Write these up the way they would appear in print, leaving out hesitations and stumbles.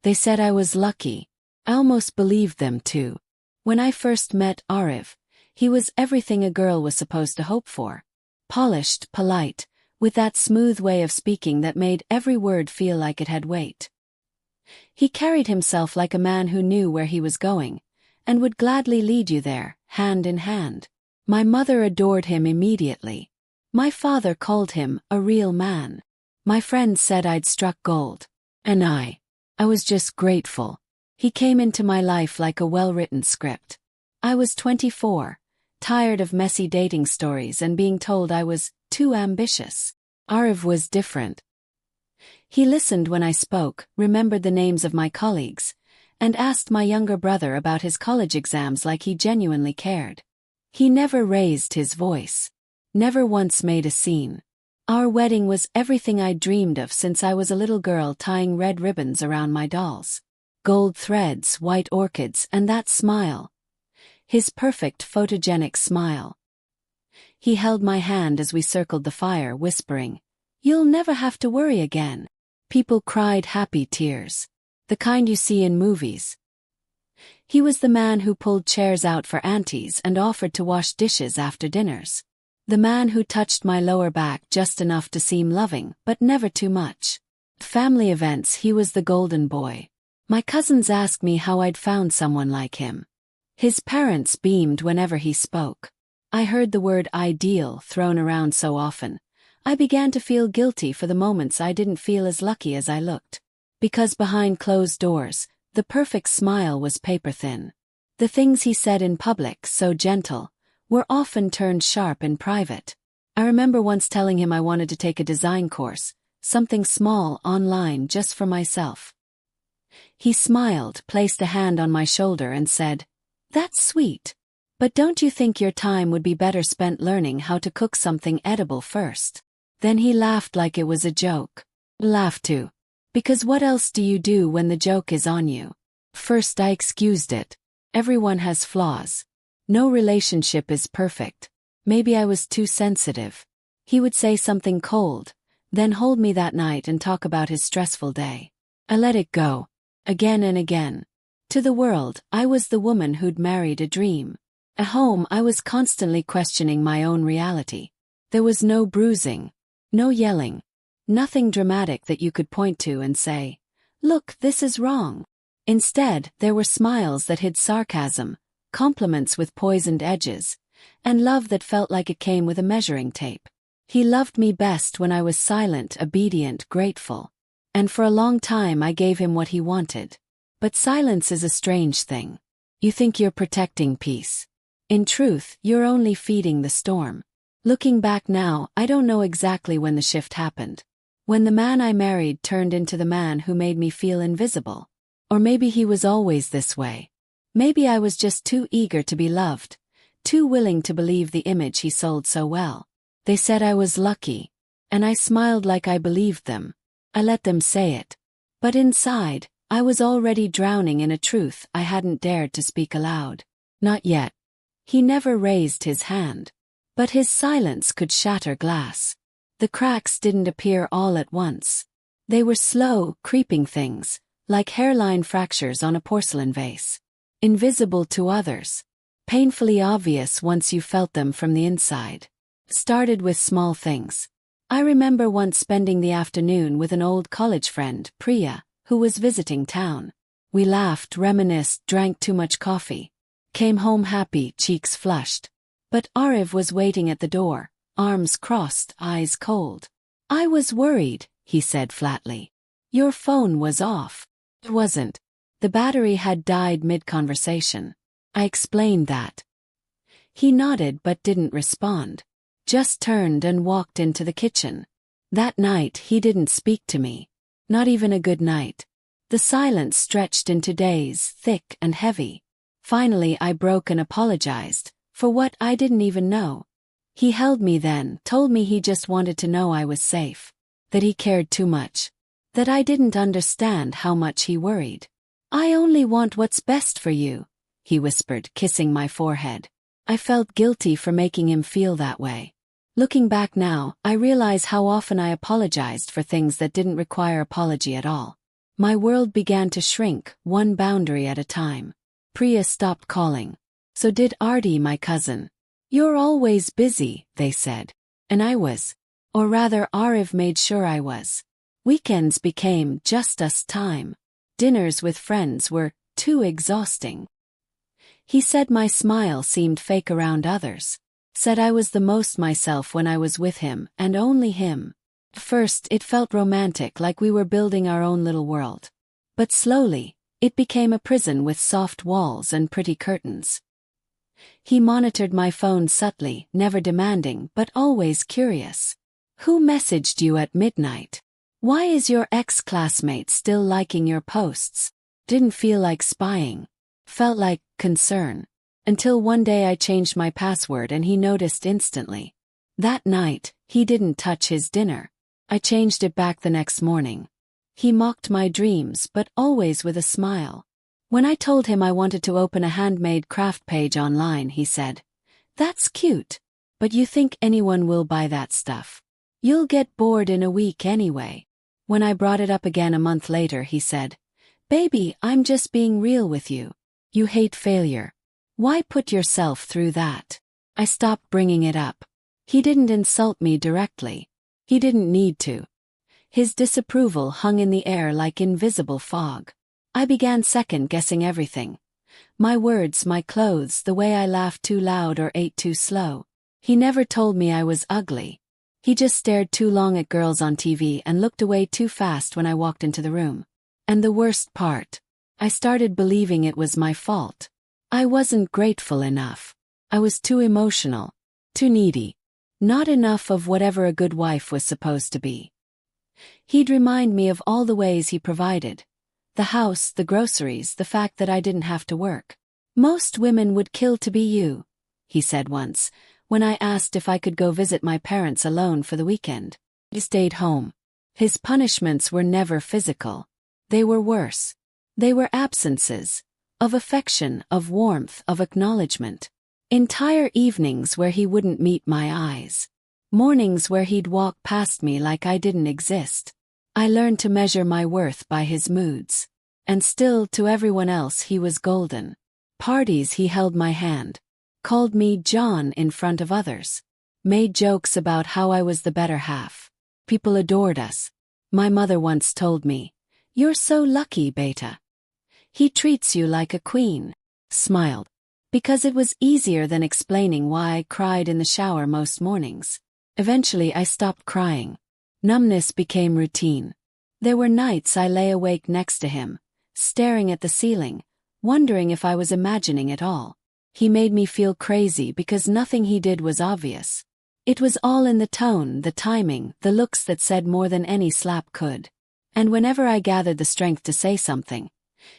They said I was lucky. I almost believed them too. When I first met Arif, he was everything a girl was supposed to hope for. Polished, polite, with that smooth way of speaking that made every word feel like it had weight. He carried himself like a man who knew where he was going, and would gladly lead you there, hand in hand. My mother adored him immediately. My father called him a real man. My friends said I'd struck gold. And I was just grateful. He came into my life like a well-written script. I was 24, tired of messy dating stories and being told I was too ambitious. Arif was different. He listened when I spoke, remembered the names of my colleagues, and asked my younger brother about his college exams like he genuinely cared. He never raised his voice. Never once made a scene. Our wedding was everything I'd dreamed of since I was a little girl tying red ribbons around my dolls. Gold threads, white orchids, and that smile. His perfect photogenic smile. He held my hand as we circled the fire, whispering, "You'll never have to worry again." People cried happy tears. The kind you see in movies. He was the man who pulled chairs out for aunties and offered to wash dishes after dinners. The man who touched my lower back just enough to seem loving, but never too much. At family events, he was the golden boy. My cousins asked me how I'd found someone like him. His parents beamed whenever he spoke. I heard the word ideal thrown around so often. I began to feel guilty for the moments I didn't feel as lucky as I looked. Because behind closed doors, the perfect smile was paper-thin. The things he said in public, so gentle, were often turned sharp in private. I remember once telling him I wanted to take a design course, something small online just for myself. He smiled, placed a hand on my shoulder and said, "That's sweet. But don't you think your time would be better spent learning how to cook something edible first?" Then he laughed like it was a joke. Laughed too. Because what else do you do when the joke is on you? First I excused it. Everyone has flaws. No relationship is perfect. Maybe I was too sensitive. He would say something cold, then hold me that night and talk about his stressful day. I let it go. Again and again. To the world, I was the woman who'd married a dream. At home, I was constantly questioning my own reality. There was no bruising. No yelling. Nothing dramatic that you could point to and say, "Look, this is wrong." Instead, there were smiles that hid sarcasm, compliments with poisoned edges, and love that felt like it came with a measuring tape. He loved me best when I was silent, obedient, grateful. And for a long time I gave him what he wanted. But silence is a strange thing. You think you're protecting peace. In truth, you're only feeding the storm. Looking back now, I don't know exactly when the shift happened. When the man I married turned into the man who made me feel invisible. Or maybe he was always this way. Maybe I was just too eager to be loved, too willing to believe the image he sold so well. They said I was lucky, and I smiled like I believed them. I let them say it. But inside, I was already drowning in a truth I hadn't dared to speak aloud. Not yet. He never raised his hand. But his silence could shatter glass. The cracks didn't appear all at once. They were slow, creeping things, like hairline fractures on a porcelain vase. Invisible to others. Painfully obvious once you felt them from the inside. Started with small things. I remember once spending the afternoon with an old college friend, Priya, who was visiting town. We laughed, reminisced, drank too much coffee. Came home happy, cheeks flushed. But Arif was waiting at the door, arms crossed, eyes cold. "I was worried," he said flatly. "Your phone was off." It wasn't. The battery had died mid-conversation. I explained that. He nodded but didn't respond. Just turned and walked into the kitchen. That night he didn't speak to me. Not even a good night. The silence stretched into days, thick and heavy. Finally I broke and apologized. For what I didn't even know. He held me then, told me he just wanted to know I was safe. That he cared too much. That I didn't understand how much he worried. "I only want what's best for you," he whispered, kissing my forehead. I felt guilty for making him feel that way. Looking back now, I realize how often I apologized for things that didn't require apology at all. My world began to shrink, one boundary at a time. Priya stopped calling. So did Artie, my cousin. You're always busy, they said. And I was. Or rather, Ariv made sure I was. Weekends became just us time. Dinners with friends were too exhausting. He said my smile seemed fake around others. Said I was the most myself when I was with him, and only him. First, it felt romantic, like we were building our own little world. But slowly, it became a prison with soft walls and pretty curtains. He monitored my phone subtly, never demanding, but always curious. Who messaged you at midnight? Why is your ex-classmate still liking your posts? Didn't feel like spying. Felt like concern. Until one day I changed my password and he noticed instantly. That night, he didn't touch his dinner. I changed it back the next morning. He mocked my dreams, but always with a smile. When I told him I wanted to open a handmade craft page online, he said, "That's cute. But you think anyone will buy that stuff? You'll get bored in a week anyway." When I brought it up again a month later, he said, "Baby, I'm just being real with you. You hate failure. Why put yourself through that?" I stopped bringing it up. He didn't insult me directly. He didn't need to. His disapproval hung in the air like invisible fog. I began second-guessing everything. My words, my clothes, the way I laughed too loud or ate too slow. He never told me I was ugly. He just stared too long at girls on TV and looked away too fast when I walked into the room. And the worst part, I started believing it was my fault. I wasn't grateful enough. I was too emotional, too needy. Not enough of whatever a good wife was supposed to be. He'd remind me of all the ways he provided. The house, the groceries, the fact that I didn't have to work. "Most women would kill to be you," he said once, when I asked if I could go visit my parents alone for the weekend. He stayed home. His punishments were never physical. They were worse. They were absences. Of affection, of warmth, of acknowledgement. Entire evenings where he wouldn't meet my eyes. Mornings where he'd walk past me like I didn't exist. I learned to measure my worth by his moods. And still, to everyone else, he was golden. Parties, he held my hand. Called me John in front of others. Made jokes about how I was the better half. People adored us. My mother once told me, "You're so lucky, beta. He treats you like a queen." Smiled. Because it was easier than explaining why I cried in the shower most mornings. Eventually I stopped crying. Numbness became routine. There were nights I lay awake next to him, staring at the ceiling, wondering if I was imagining it all. He made me feel crazy because nothing he did was obvious. It was all in the tone, the timing, the looks that said more than any slap could. And whenever I gathered the strength to say something,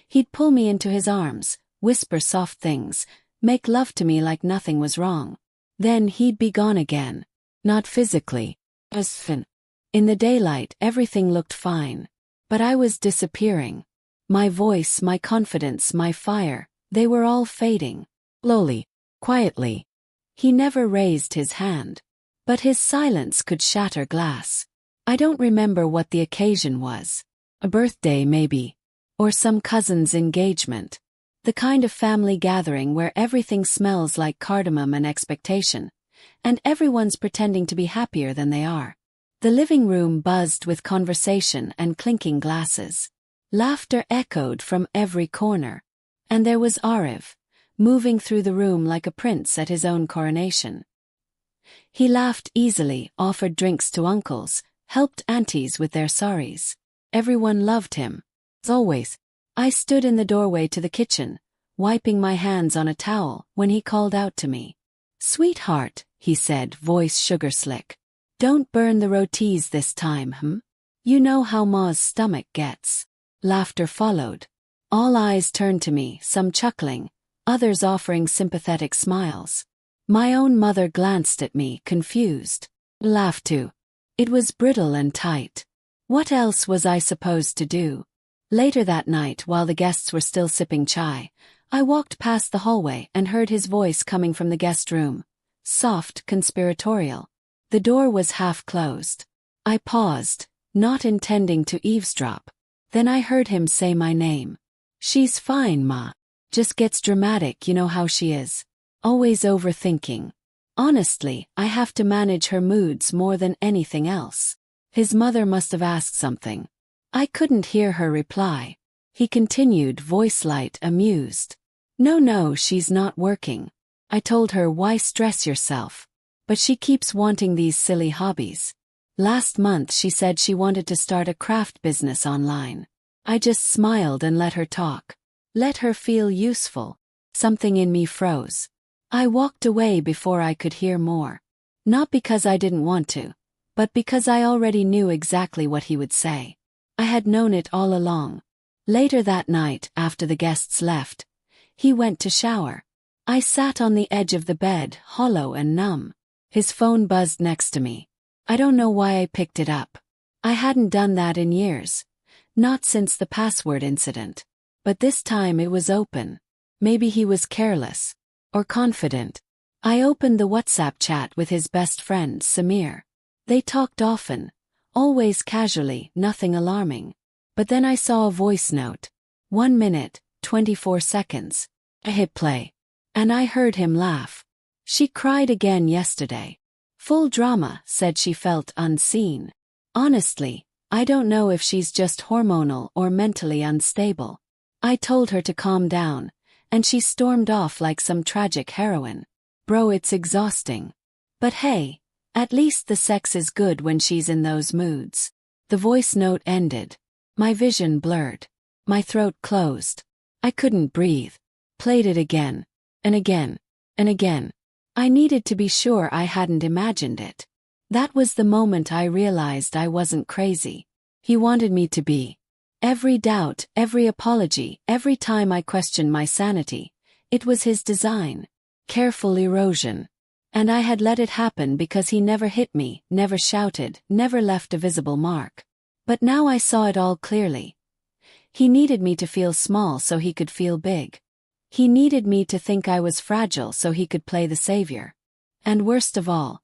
he'd pull me into his arms, whisper soft things, make love to me like nothing was wrong. Then he'd be gone again. Not physically. In the daylight, everything looked fine. But I was disappearing. My voice, my confidence, my fire, they were all fading. Slowly, quietly. He never raised his hand. But his silence could shatter glass. I don't remember what the occasion was. A birthday, maybe. Or some cousin's engagement. The kind of family gathering where everything smells like cardamom and expectation, and everyone's pretending to be happier than they are. The living room buzzed with conversation and clinking glasses. Laughter echoed from every corner. And there was Ariv, moving through the room like a prince at his own coronation. He laughed easily, offered drinks to uncles, helped aunties with their saris. Everyone loved him. As always. I stood in the doorway to the kitchen, wiping my hands on a towel, when he called out to me. "Sweetheart," he said, voice sugar slick. "Don't burn the rotis this time, You know how Ma's stomach gets." Laughter followed. All eyes turned to me, some chuckling, others offering sympathetic smiles. My own mother glanced at me, confused. Laughed too. It was brittle and tight. What else was I supposed to do? Later that night, while the guests were still sipping chai, I walked past the hallway and heard his voice coming from the guest room. Soft, conspiratorial. The door was half closed. I paused, not intending to eavesdrop. Then I heard him say my name. She's fine, Ma. Just gets dramatic, you know how she is. Always overthinking. Honestly, I have to manage her moods more than anything else. His mother must have asked something. I couldn't hear her reply. He continued, voice light, amused. No, she's not working. I told her, why stress yourself? But she keeps wanting these silly hobbies. Last month she said she wanted to start a craft business online. I just smiled and let her talk. Let her feel useful. Something in me froze. I walked away before I could hear more. Not because I didn't want to, but because I already knew exactly what he would say. I had known it all along. Later that night, after the guests left, he went to shower. I sat on the edge of the bed, hollow and numb. His phone buzzed next to me. I don't know why I picked it up. I hadn't done that in years. Not since the password incident. But this time it was open. Maybe he was careless. Or confident. I opened the WhatsApp chat with his best friend, Samir. They talked often. Always casually, nothing alarming. But then I saw a voice note. 1 minute, 24 seconds. I hit play. And I heard him laugh. She cried again yesterday. Full drama, said she felt unseen. Honestly, I don't know if she's just hormonal or mentally unstable. I told her to calm down, and she stormed off like some tragic heroine. Bro, it's exhausting. But hey, at least the sex is good when she's in those moods. The voice note ended. My vision blurred. My throat closed. I couldn't breathe. Played it again. And again. And again. I needed to be sure I hadn't imagined it. That was the moment I realized I wasn't crazy. He wanted me to be. Every doubt, every apology, every time I questioned my sanity, it was his design. Careful erosion. And I had let it happen because he never hit me, never shouted, never left a visible mark. But now I saw it all clearly. He needed me to feel small so he could feel big. He needed me to think I was fragile so he could play the savior. And worst of all,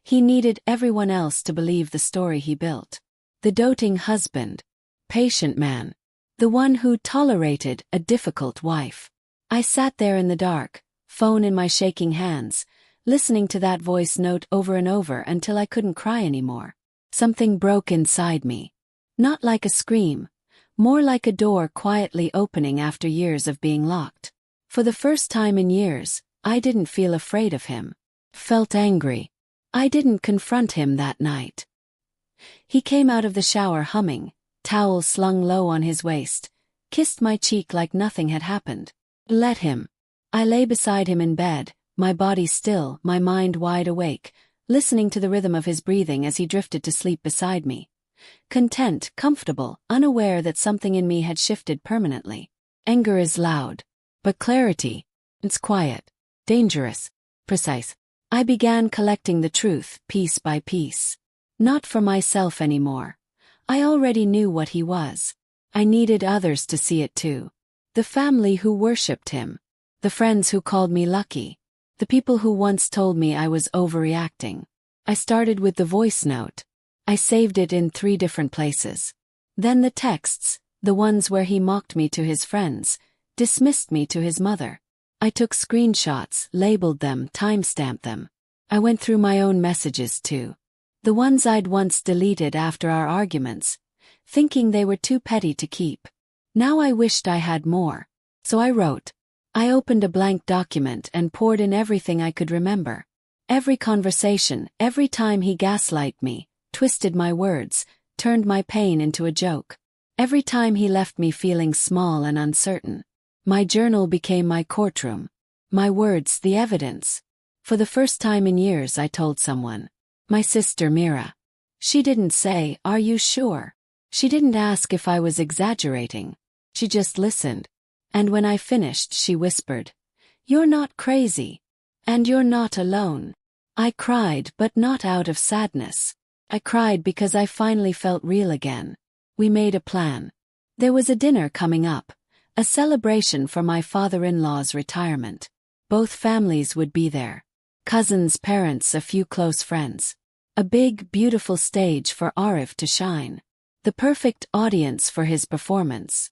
he needed everyone else to believe the story he built. The doting husband. Patient man. The one who tolerated a difficult wife. I sat there in the dark, phone in my shaking hands, listening to that voice note over and over until I couldn't cry anymore. Something broke inside me. Not like a scream, more like a door quietly opening after years of being locked. For the first time in years, I didn't feel afraid of him. Felt angry. I didn't confront him that night. He came out of the shower humming, towel slung low on his waist, kissed my cheek like nothing had happened. Let him. I lay beside him in bed, my body still, my mind wide awake, listening to the rhythm of his breathing as he drifted to sleep beside me. Content, comfortable, unaware that something in me had shifted permanently. Anger is loud. But clarity, it's quiet, dangerous, precise. I began collecting the truth, piece by piece. Not for myself anymore. I already knew what he was. I needed others to see it too. The family who worshipped him. The friends who called me lucky. The people who once told me I was overreacting. I started with the voice note. I saved it in 3 different places. Then the texts, the ones where he mocked me to his friends, dismissed me to his mother. I took screenshots, labeled them, timestamped them. I went through my own messages too. The ones I'd once deleted after our arguments, thinking they were too petty to keep. Now I wished I had more. So I wrote. I opened a blank document and poured in everything I could remember. Every conversation, every time he gaslighted me, twisted my words, turned my pain into a joke. Every time he left me feeling small and uncertain. My journal became my courtroom. My words, the evidence. For the first time in years I told someone. My sister Mira. She didn't say, "Are you sure?" She didn't ask if I was exaggerating. She just listened. And when I finished, she whispered, "You're not crazy. And you're not alone." I cried, but not out of sadness. I cried because I finally felt real again. We made a plan. There was a dinner coming up. A celebration for my father-in-law's retirement. Both families would be there. Cousins, parents, a few close friends. A big, beautiful stage for Arif to shine. The perfect audience for his performance.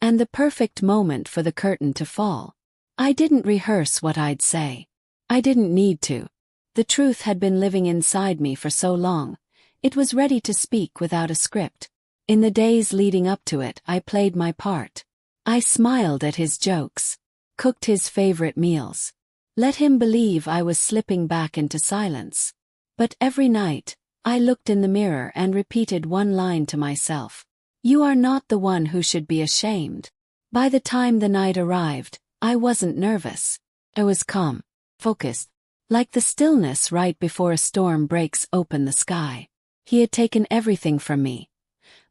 And the perfect moment for the curtain to fall. I didn't rehearse what I'd say. I didn't need to. The truth had been living inside me for so long. It was ready to speak without a script. In the days leading up to it, I played my part. I smiled at his jokes. Cooked his favorite meals. Let him believe I was slipping back into silence. But every night, I looked in the mirror and repeated one line to myself. You are not the one who should be ashamed. By the time the night arrived, I wasn't nervous. I was calm, focused, like the stillness right before a storm breaks open the sky. He had taken everything from me.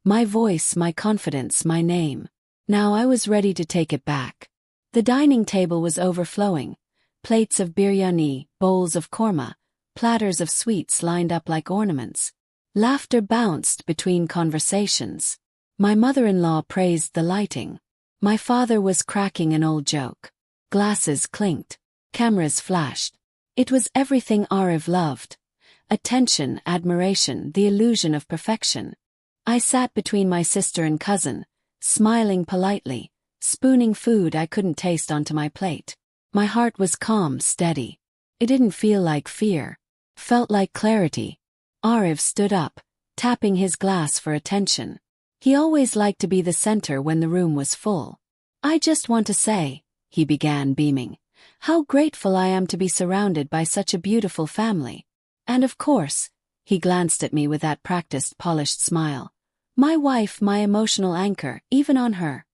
My voice, my confidence, my name. Now I was ready to take it back. The dining table was overflowing. Plates of biryani, bowls of korma, platters of sweets lined up like ornaments. Laughter bounced between conversations. My mother-in-law praised the lighting. My father was cracking an old joke. Glasses clinked. Cameras flashed. It was everything Arif loved. Attention, admiration, the illusion of perfection. I sat between my sister and cousin, smiling politely, spooning food I couldn't taste onto my plate. My heart was calm, steady. It didn't feel like fear. Felt like clarity. Arif stood up, tapping his glass for attention. He always liked to be the center when the room was full. I just want to say, he began beaming, how grateful I am to be surrounded by such a beautiful family. And of course, he glanced at me with that practiced, polished smile. My wife, my emotional anchor, even on her,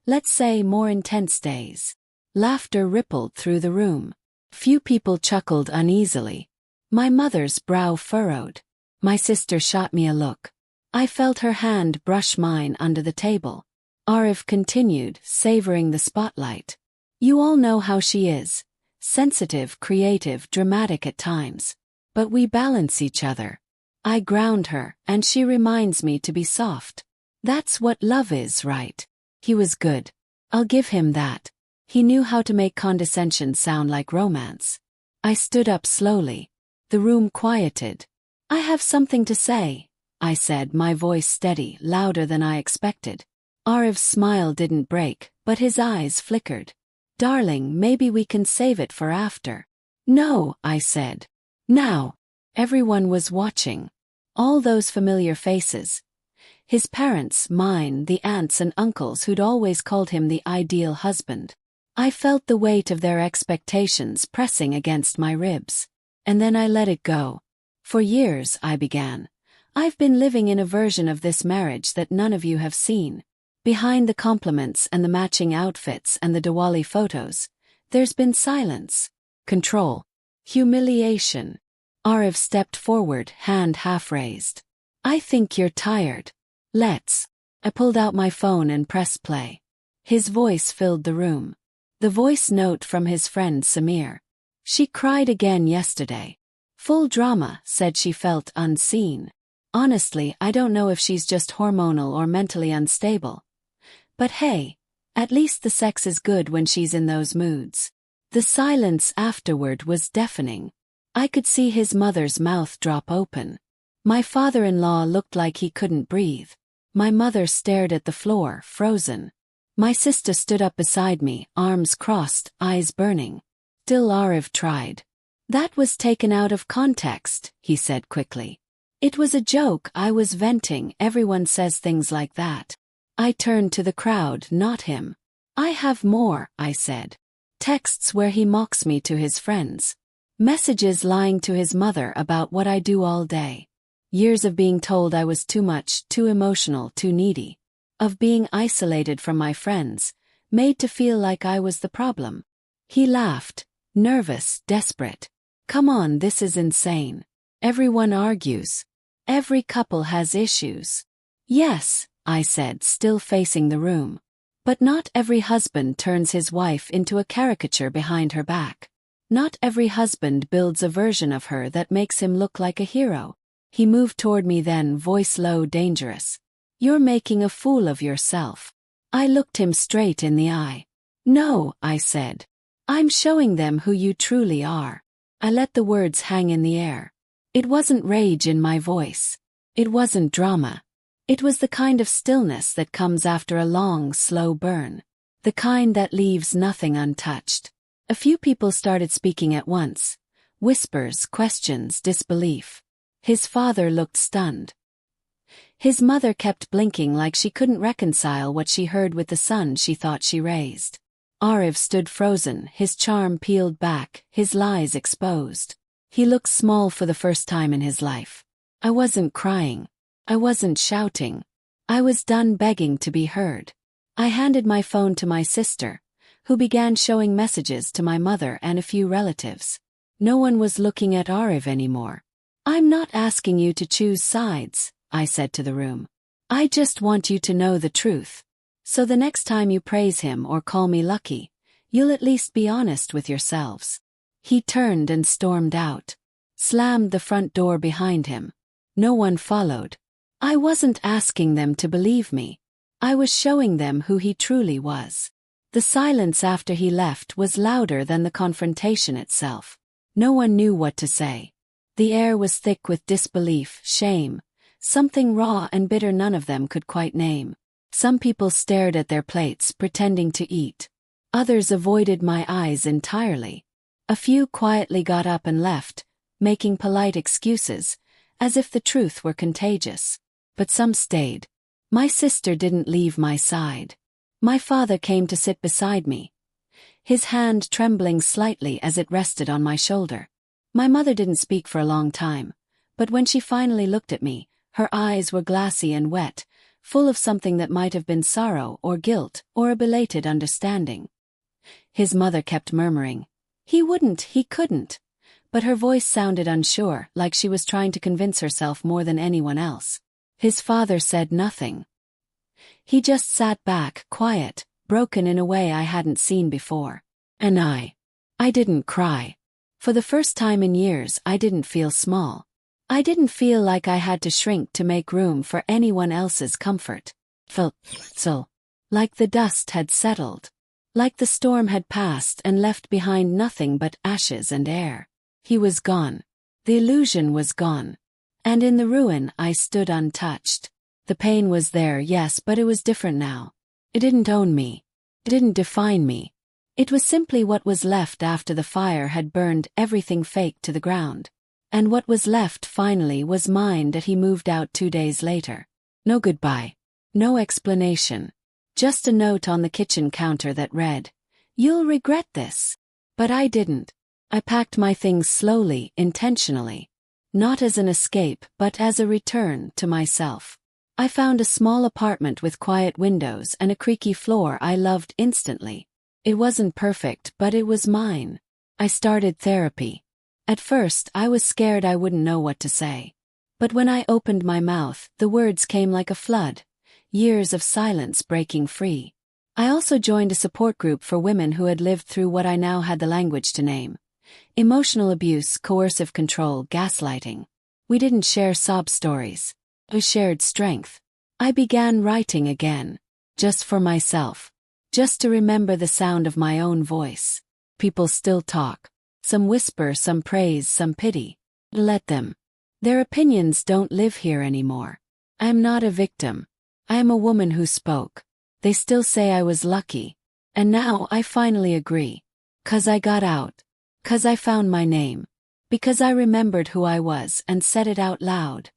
let's say, more intense days. Laughter rippled through the room. Few people chuckled uneasily. My mother's brow furrowed. My sister shot me a look. I felt her hand brush mine under the table. Arif continued, savoring the spotlight. You all know how she is. Sensitive, creative, dramatic at times. But we balance each other. I ground her, and she reminds me to be soft. That's what love is, right? He was good. I'll give him that. He knew how to make condescension sound like romance. I stood up slowly. The room quieted. I have something to say, I said, my voice steady, louder than I expected. Arif's smile didn't break, but his eyes flickered. Darling, maybe we can save it for after. No, I said. Now. Everyone was watching. All those familiar faces. His parents, mine, the aunts and uncles who'd always called him the ideal husband. I felt the weight of their expectations pressing against my ribs. And then I let it go. For years, I began. I've been living in a version of this marriage that none of you have seen. Behind the compliments and the matching outfits and the Diwali photos, there's been silence, control, humiliation. Arif stepped forward, hand half raised. I think you're tired. Let's. I pulled out my phone and pressed play. His voice filled the room. The voice note from his friend Samir. She cried again yesterday. Full drama, said she felt unseen. Honestly, I don't know if she's just hormonal or mentally unstable. But hey, at least the sex is good when she's in those moods. The silence afterward was deafening. I could see his mother's mouth drop open. My father-in-law looked like he couldn't breathe. My mother stared at the floor, frozen. My sister stood up beside me, arms crossed, eyes burning. Still Arif tried. That was taken out of context, he said quickly. It was a joke, I was venting, everyone says things like that. I turned to the crowd, not him. I have more, I said. Texts where he mocks me to his friends. Messages lying to his mother about what I do all day. Years of being told I was too much, too emotional, too needy. Of being isolated from my friends, made to feel like I was the problem. He laughed, nervous, desperate. Come on, this is insane. Everyone argues. Every couple has issues. Yes, I said, still facing the room. But not every husband turns his wife into a caricature behind her back. Not every husband builds a version of her that makes him look like a hero. He moved toward me then, voice low, dangerous. You're making a fool of yourself. I looked him straight in the eye. No, I said. I'm showing them who you truly are. I let the words hang in the air. It wasn't rage in my voice. It wasn't drama. It was the kind of stillness that comes after a long, slow burn. The kind that leaves nothing untouched. A few people started speaking at once. Whispers, questions, disbelief. His father looked stunned. His mother kept blinking like she couldn't reconcile what she heard with the son she thought she raised. Arif stood frozen, his charm peeled back, his lies exposed. He looked small for the first time in his life. I wasn't crying. I wasn't shouting. I was done begging to be heard. I handed my phone to my sister, who began showing messages to my mother and a few relatives. No one was looking at Arif anymore. "I'm not asking you to choose sides," I said to the room. "I just want you to know the truth. So the next time you praise him or call me lucky, you'll at least be honest with yourselves." He turned and stormed out. Slammed the front door behind him. No one followed. I wasn't asking them to believe me. I was showing them who he truly was. The silence after he left was louder than the confrontation itself. No one knew what to say. The air was thick with disbelief, shame, something raw and bitter none of them could quite name. Some people stared at their plates, pretending to eat. Others avoided my eyes entirely. A few quietly got up and left, making polite excuses, as if the truth were contagious. But some stayed. My sister didn't leave my side. My father came to sit beside me, his hand trembling slightly as it rested on my shoulder. My mother didn't speak for a long time, but when she finally looked at me, her eyes were glassy and wet, full of something that might have been sorrow or guilt or a belated understanding. His mother kept murmuring, "He wouldn't, he couldn't," but her voice sounded unsure, like she was trying to convince herself more than anyone else. His father said nothing. He just sat back, quiet, broken in a way I hadn't seen before. And I didn't cry. For the first time in years, I didn't feel small. I didn't feel like I had to shrink to make room for anyone else's comfort. Felt so. Like the dust had settled. Like the storm had passed and left behind nothing but ashes and air. He was gone. The illusion was gone. And in the ruin I stood untouched. The pain was there, yes, but it was different now. It didn't own me. It didn't define me. It was simply what was left after the fire had burned everything fake to the ground. And what was left finally was mine that he moved out 2 days later. No goodbye. No explanation. Just a note on the kitchen counter that read, "You'll regret this." But I didn't. I packed my things slowly, intentionally. Not as an escape, but as a return to myself. I found a small apartment with quiet windows and a creaky floor I loved instantly. It wasn't perfect, but it was mine. I started therapy. At first, I was scared I wouldn't know what to say. But when I opened my mouth, the words came like a flood. Years of silence breaking free. I also joined a support group for women who had lived through what I now had the language to name. Emotional abuse, coercive control, gaslighting. We didn't share sob stories. We shared strength. I began writing again. Just for myself. Just to remember the sound of my own voice. People still talk. Some whisper, some praise, some pity. Let them. Their opinions don't live here anymore. I am not a victim. I am a woman who spoke. They still say I was lucky. And now I finally agree. 'Cause I got out. 'Cause I found my name. Because I remembered who I was and said it out loud.